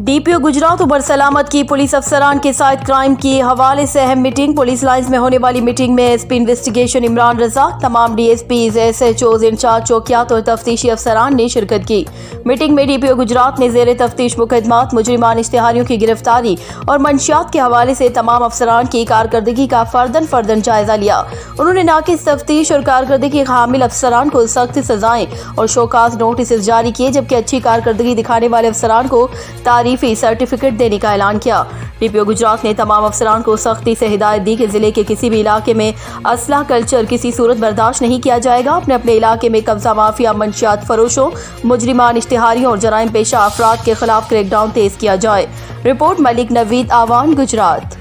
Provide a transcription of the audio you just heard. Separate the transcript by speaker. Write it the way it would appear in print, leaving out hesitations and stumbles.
Speaker 1: DPO Gujarat Umar सलामत की police अफसरान के साथ क्राइम के हवाले से अहम मीटिंग। पुलिस लाइंस में होने वाली मीटिंग में एसपी इन्वेस्टिगेशन इमरान रजा, तमाम डीएसपीज, एसएचओज, इंचार्ज चौकियात और तफ्तीशी अफसरान ने शिरकत की। मीटिंग में डीपीओ गुजरात ने जेर तफ्तीश मुकदमात, मुजरिमान इश्तिहारियों की गिरफ्तारी और मंशियात के हवाले से तमाम अफसरान की कारकर्दगी का फर्दन जायजा लिया। उन्होंने नाकिस तफ्तीश और कारकर्दगी के हामिल अफसरान को सख्त सजाएं और शोकाज नोटिस जारी किए, जबकि अच्छी कारकर्दगी दिखाने वाले अफसरान को तारीफी सर्टिफिकेट देने का ऐलान किया। डीपीओ गुजरात ने तमाम अफसरान को सख्ती से हिदायत दी कि जिले के किसी भी इलाके में असला कल्चर किसी सूरत बर्दाश्त नहीं किया जाएगा। अपने इलाके में कब्जा माफिया, मंशियात फरोशों, मुजरिमान इश्तिहारियों और जराइम पेशा अफराद के खिलाफ क्रैकडाउन तेज किया जाए। रिपोर्ट मलिक नवीद, आवान, गुजरात।